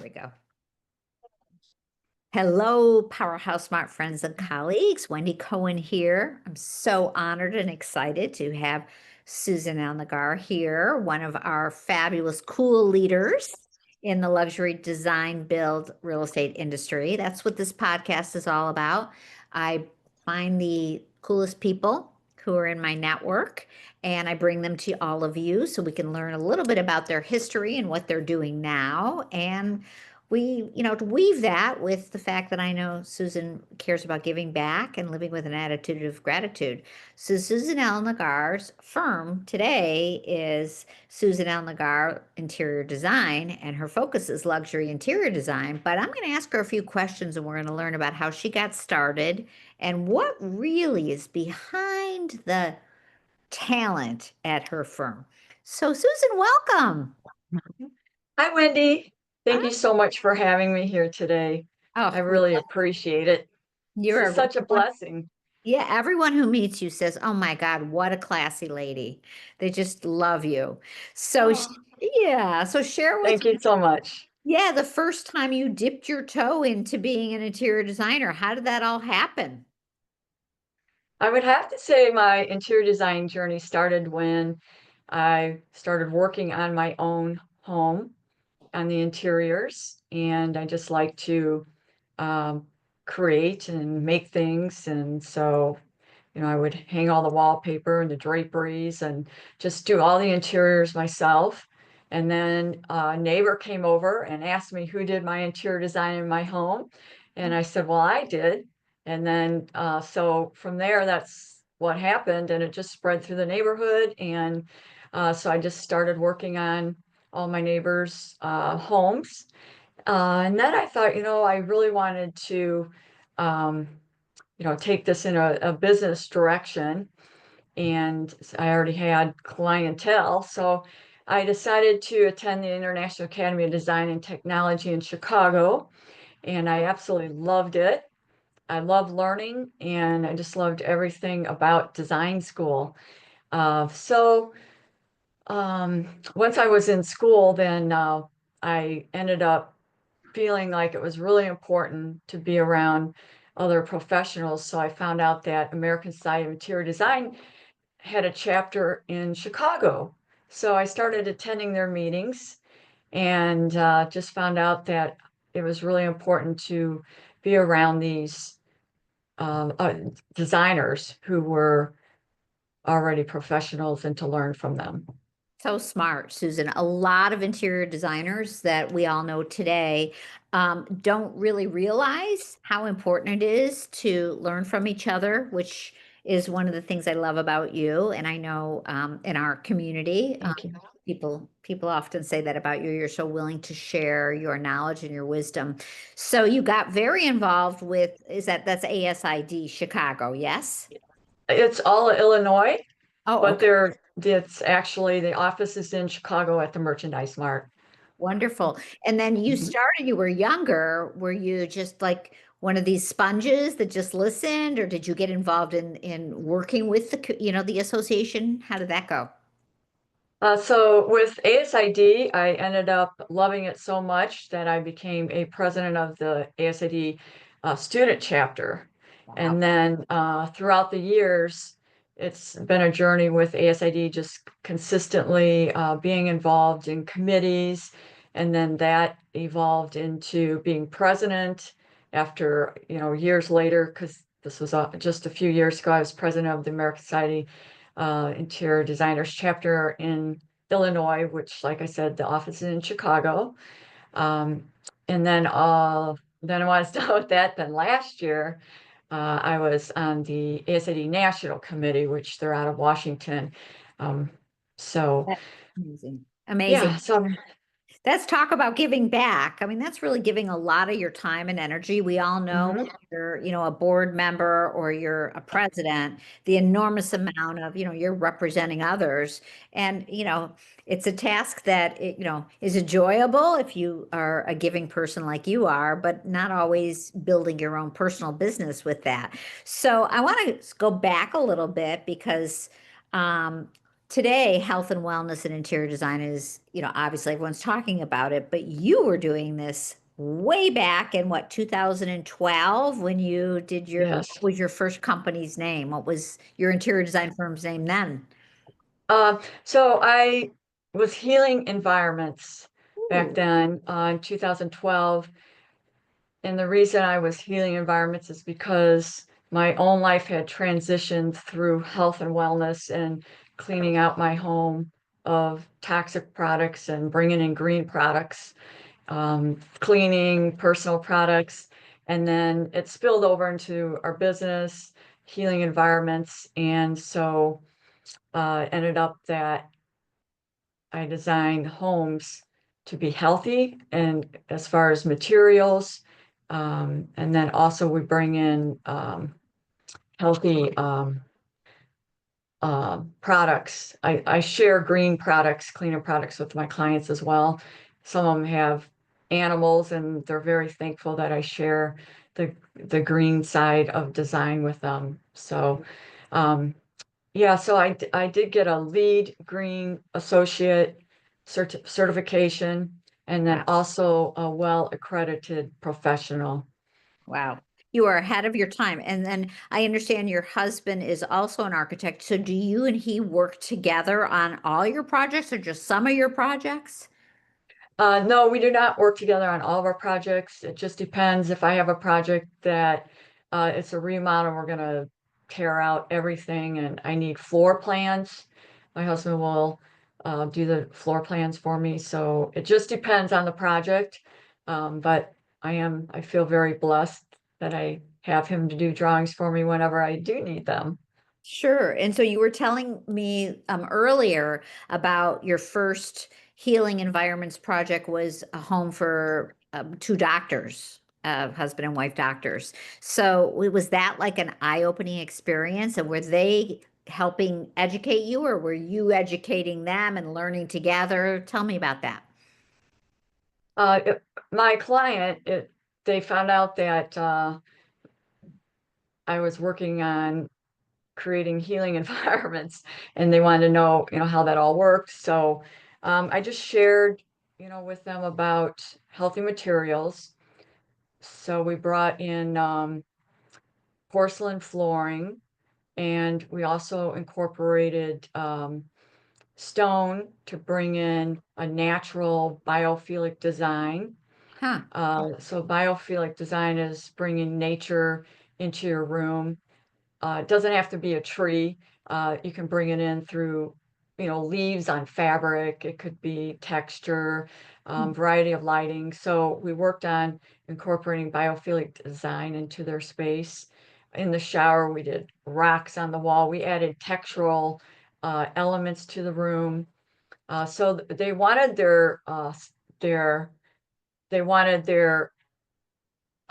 we go. Hello, Powerhouse Smart friends and colleagues. Wendy Cohen here. I'm so honored and excited to have Susan El-Naggar here, one of our fabulous cool leaders in the luxury design build real estate industry. That's what this podcast is all about. I find the coolest people who are in my network and I bring them to all of you so we can learn a little bit about their history and what they're doing now. And to weave that with the fact that I know Susan cares about giving back and living with an attitude of gratitude. So Susan El-Naggar's firm today is Susan El-Naggar Interior Design, and her focus is luxury interior design. But I'm going to ask her a few questions, and we're going to learn about how she got started and what really is behind the talent at her firm. So Susan, welcome. Hi, Wendy. Thank you so much for having me here today. I Oh, really appreciate it. you're This a is such a blessing. Yeah, everyone who meets you says, "Oh my God, what a classy lady." They just love you. So, Oh, yeah, so share with thank you so much. yeah, the first time you dipped your toe into being an interior designer. How did that all happen? I would have to say my interior design journey started when I started working on my own home on the interiors, and I just like to um, create and make things. And so I would hang all the wallpaper and the draperies and just do all the interiors myself. And then a neighbor came over and asked me who did my interior design in my home. And I said, well, I did. And then, so from there, that's what happened. And it just spread through the neighborhood. And so I just started working on all my neighbors' homes. And then I thought, I really wanted to, um, take this in a business direction. And I already had clientele. So I decided to attend the International Academy of Design and Technology in Chicago. And I absolutely loved it. I love learning and I just loved everything about design school. So once I was in school, then I ended up feeling like it was really important to be around other professionals. So I found out that American Society of Interior Design had a chapter in Chicago. So I started attending their meetings and just found out that it was really important to be around these um, uh, designers who were already professionals and to learn from them. So smart, Susan. A lot of interior designers that we all know today don't really realize how important it is to learn from each other, which is one of the things I love about you. And I know in our community, Thank you. people often say that about you. You're so willing to share your knowledge and your wisdom. So you got very involved with, that's ASID Chicago, yes? It's all Illinois, Oh, but okay. it's actually the office is in Chicago at the Merchandise Mart. Wonderful. And then you Mhm. started, you were younger. Were you just like one of these sponges that just listened, or did you get involved in working with the association? How did that go? So with ASID, I ended up loving it so much that I became a president of the ASID student chapter. Wow. And then throughout the years, it's been a journey with ASID, just consistently being involved in committees. And then that evolved into being president after, years later, because this was just a few years ago, I was president of the American Society interior designers chapter in Illinois, which, like I said, the office is in Chicago. Um, and then I was done with that. Then last year, I was on the ASID National Committee, which they're out of Washington. Um, so That's amazing. Amazing. yeah, so Let's talk about giving back. I mean, that's really giving a lot of your time and energy. We all know when mhm. you're, a board member or you're a president, the enormous amount of, you're representing others. And, it's a task that, is enjoyable if you are a giving person like you are, but not always building your own personal business with that. So I want to go back a little bit because, um, today, health and wellness and interior design is, obviously everyone's talking about it, but you were doing this way back in what, 2012 when you did Yes. what was your first company's name? What was your interior design firm's name then? So I was healing environments back Ooh, then in 2012. And the reason I was healing environments is because my own life had transitioned through health and wellness and cleaning out my home of toxic products and bringing in green products, cleaning personal products. And then it spilled over into our business, healing environments. And so ended up that I designed homes to be healthy and as far as materials. And then also we bring in healthy products. I share green products, cleaner products with my clients as well. Some of them have animals and they're very thankful that I share the green side of design with them. So yeah, so I did get a lead green associate certification and then wow. also a well accredited professional. Wow. You are ahead of your time. And then I understand your husband is also an architect. So do you and he work together on all your projects or just some of your projects? No, we do not work together on all of our projects. It just depends if I have a project that it's a remodel, we're gonna tear out everything and I need floor plans. My husband will do the floor plans for me. So it just depends on the project. But I feel very blessed that I have him to do drawings for me whenever I do need them. Sure. And so you were telling me earlier about your first healing environments project was a home for two doctors, husband and wife doctors. So was that like an eye-opening experience? And were they helping educate you, or were you educating them and learning together? Tell me about that. Uh, it- my client, they found out that I was working on creating healing environments and they wanted to know, how that all worked. So I just shared, with them about healthy materials. So we brought in porcelain flooring and we also incorporated stone to bring in a natural biophilic design. Huh. So biophilic design is bringing nature into your room. It doesn't have to be a tree. You can bring it in through, leaves on fabric. It could be texture, variety of lighting. So we worked on incorporating biophilic design into their space. In the shower, we did rocks on the wall. We added textural elements to the room. So they wanted their they wanted their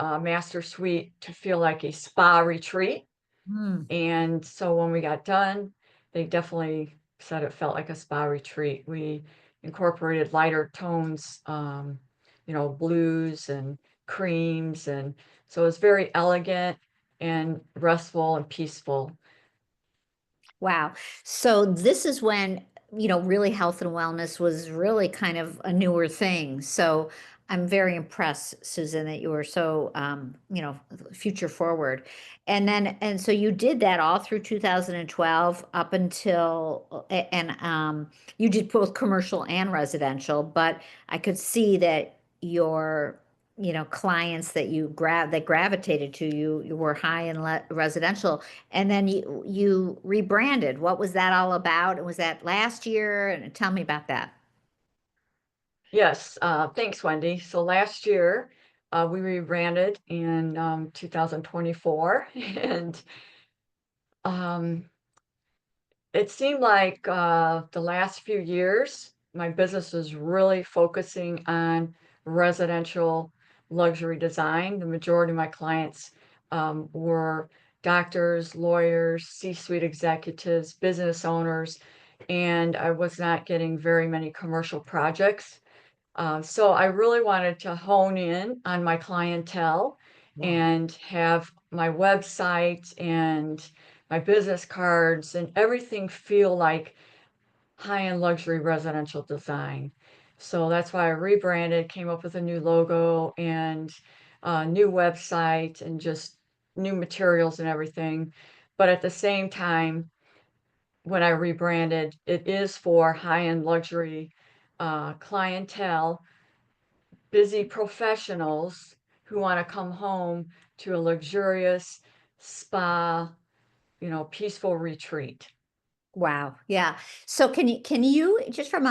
master suite to feel like a spa retreat. Hmm. And so when we got done, they definitely said it felt like a spa retreat. We incorporated lighter tones, blues and creams. And so it was very elegant and restful and peaceful. Wow. So this is when, really health and wellness was really kind of a newer thing. So I'm very impressed, Susan, that you were so, future forward. And so you did that all through 2012 up until, and you did both commercial and residential, but I could see that your clients that that gravitated to you, you were high in residential, and then you rebranded. What was that all about? And was that last year? And tell me about that. Yes, thanks, Wendy. So last year, we rebranded in 2024, and um, it seemed like the last few years, my business was really focusing on residential luxury design. The majority of my clients were doctors, lawyers, C-suite executives, business owners, and I was not getting very many commercial projects. So I really wanted to hone in on my clientele Wow. and have my website and my business cards and everything feel like high-end luxury residential design. So that's why I rebranded, came up with a new logo and a new website and just new materials and everything. But at the same time, when I rebranded, it is for high-end luxury clientele, busy professionals who want to come home to a luxurious spa, peaceful retreat. Wow. Yeah. So can you just from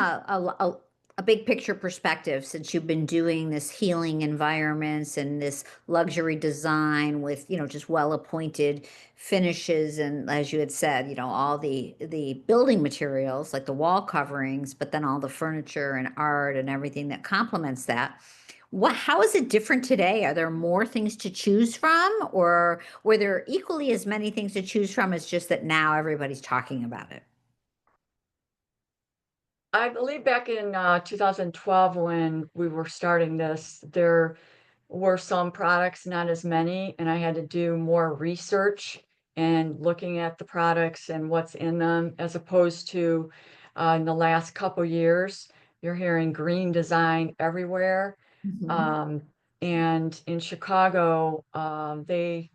a big picture perspective, since you've been doing this healing environments and this luxury design with, just well-appointed finishes and as you had said, all the building materials like the wall coverings, but then all the furniture and art and everything that complements that. How is it different today? Are there more things to choose from, or were there equally as many things to choose from? It's just that now everybody's talking about it. I believe back in 2012 when we were starting this, there were some products, not as many, and I had to do more research and looking at the products and what's in them, as opposed to in the last couple years, you're hearing green design everywhere. Mhm. Um, and in Chicago, they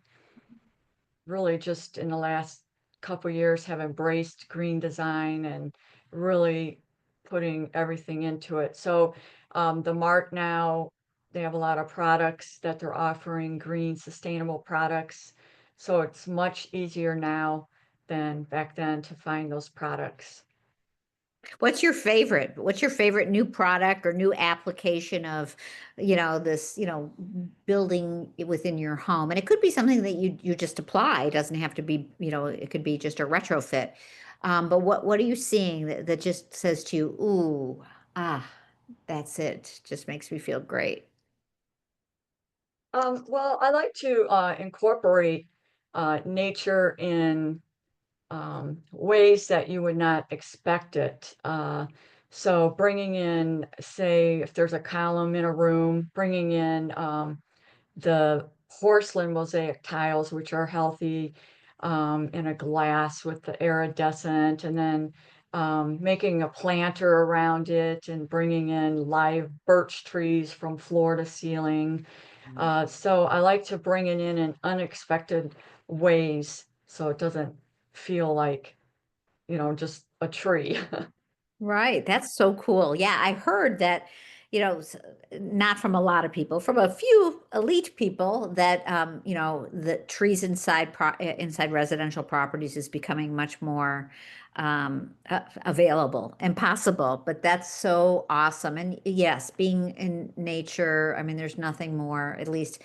really just in the last couple years have embraced green design and really putting everything into it. So the Mart now, they have a lot of products that they're offering, green, sustainable products. So it's much easier now than back then to find those products. What's your favorite? What's your favorite new product or new application of, this, building within your home? And it could be something that you just apply. It doesn't have to be, it could be just a retrofit. But what are you seeing that just says to you, ooh, ah, that's it. Just makes me feel great. Well, I like to incorporate nature in ways that you would not expect it. So bringing in, say, if there's a column in a room, bringing in the porcelain mosaic tiles, which are healthy, in a glass with the iridescent, and then making a planter around it and bringing in live birch trees from floor to ceiling. So I like to bring it in unexpected ways so it doesn't feel like, just a tree. Right. That's so cool. Yeah, I heard that, not from a lot of people, from a few elite people that, the trees inside residential properties is becoming much more available and possible. But that's so awesome. And yes, being in nature, I mean, there's nothing more, at least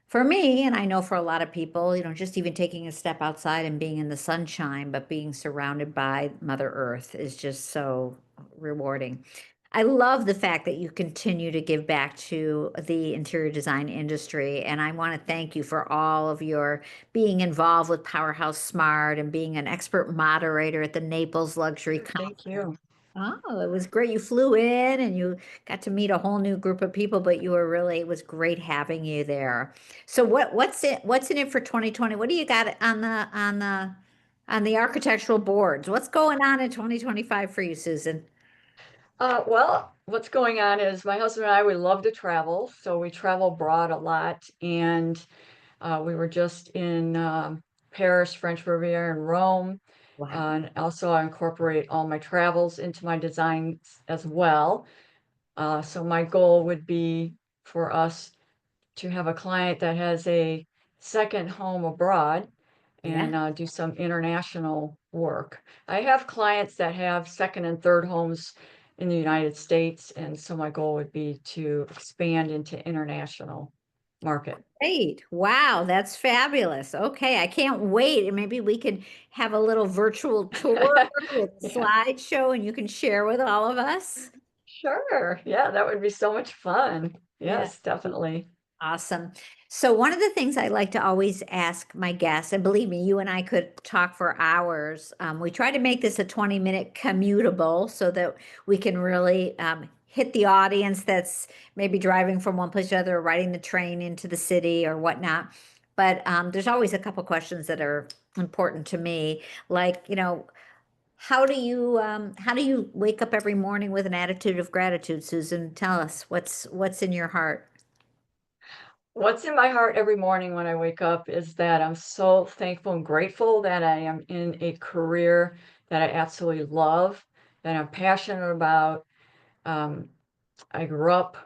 for me, and I know for a lot of people, just even taking a step outside and being in the sunshine, but being surrounded by Mother Earth is just so rewarding. I love the fact that you continue to give back to the interior design industry, and I want to thank you for all of your being involved with Powerhouse Smart and being an expert moderator at the Naples Luxury Thank Conference. you. Oh, it was great. You flew in and you got to meet a whole new group of people, but it was great having you there. So what's in it for 2020? What do you got on the architectural boards? What's going on in 2025 for you, Susan? Well, what's going on is my husband and I, we love to travel, so we travel abroad a lot, and we were just in Paris, French Riviera, and Rome. Wow. And also, I incorporate all my travels into my designs as well. So my goal would be for us to have a client that has a second home abroad Yeah. and do some international work. I have clients that have second and third homes in the United States, and so my goal would be to expand into international market. Great. Wow, that's fabulous. Okay, I can't wait. And maybe we could have a little virtual tour with a Yeah, slideshow and you can share with all of us. sure. Yeah, that would be so much fun. Yeah. Yes, definitely. Awesome. So one of the things I like to always ask my guests, and believe me, you and I could talk for hours. We try to make this a 20-minute commutable so that we can really hit the audience that's maybe driving from one place to the other, or riding the train into the city or whatnot. But there's always a couple questions that are important to me, like, how do you wake up every morning with an attitude of gratitude, Susan? Tell us what's in your heart. What's in my heart every morning when I wake up is that I'm so thankful and grateful that I am in a career that I absolutely love, that I'm passionate about. Um, I grew up,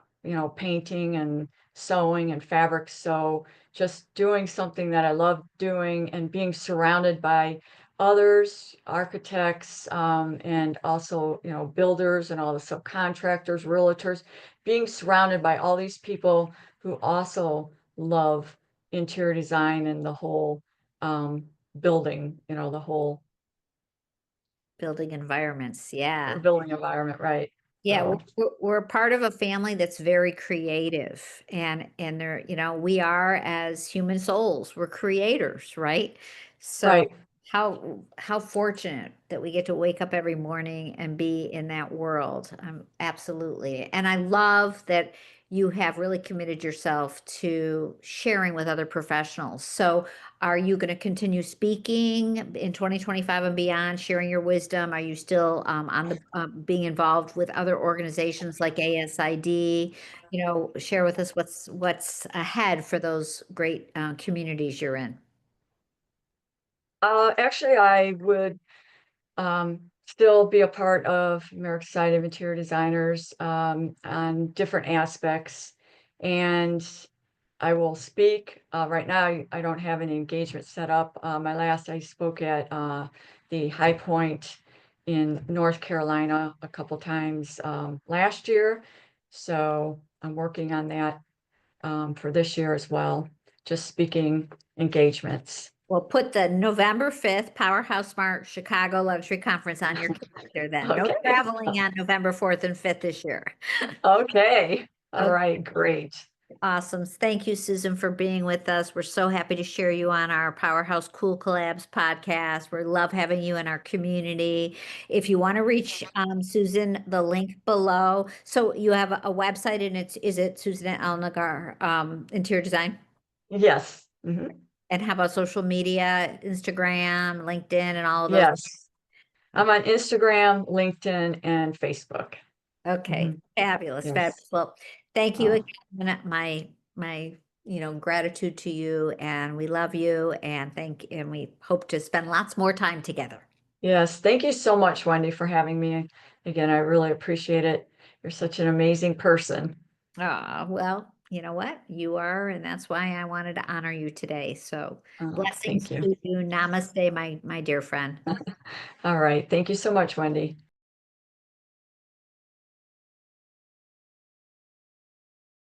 painting and sewing and fabric, so just doing something that I love doing and being surrounded by others, architects, and also, builders and all the subcontractors, realtors, being surrounded by all these people who also love interior design and the whole building, the whole Building environments. Yeah. building environment, right? Yeah, So, we're a part of a family that's very creative, and they're, we are, as human souls, we're creators, right? So right. how fortunate that we get to wake up every morning and be in that world. Absolutely. And I love that you have really committed yourself to sharing with other professionals. So are you going to continue speaking in 2025 and beyond, sharing your wisdom? Are you still on the being involved with other organizations like ASID? Share with us what's ahead for those great communities you're in. Actually, I would still be a part of American Society of Interior Designers on different aspects. And I will speak. Right now, I don't have any engagement set up. I spoke at the High Point in North Carolina a couple times last year. So I'm working on that for this year as well, just speaking engagements. Well, put the November 5th Powerhouse Smart Chicago Luxury Conference on your calendar then. No Okay. traveling on November 4th and 5th this year. Okay. All Okay, right. Great. awesome. Thank you, Susan, for being with us. We're so happy to share you on our PowerHouse Cool Collabs podcast. We love having you in our community. If you want to reach Susan, the link below. So you have a website, and is it Susan El-Naggar Interior Design? Yes. Mhm. And how about social media, Instagram, LinkedIn, and all of those? Yes. I'm on Instagram, LinkedIn, and Facebook. Okay, Mhm. fabulous, Yes. fabulous. Well, thank you Oh, again. My, gratitude to you, and we love you, and we hope to spend lots more time together. yes. Thank you so much, Wendy, for having me. Again, I really appreciate it. You're such an amazing person. Well, you know what? You are, and that's why I wanted to honor you today. So Thank blessings you. to you. Namaste, my dear friend. All right. Thank you so much, Wendy.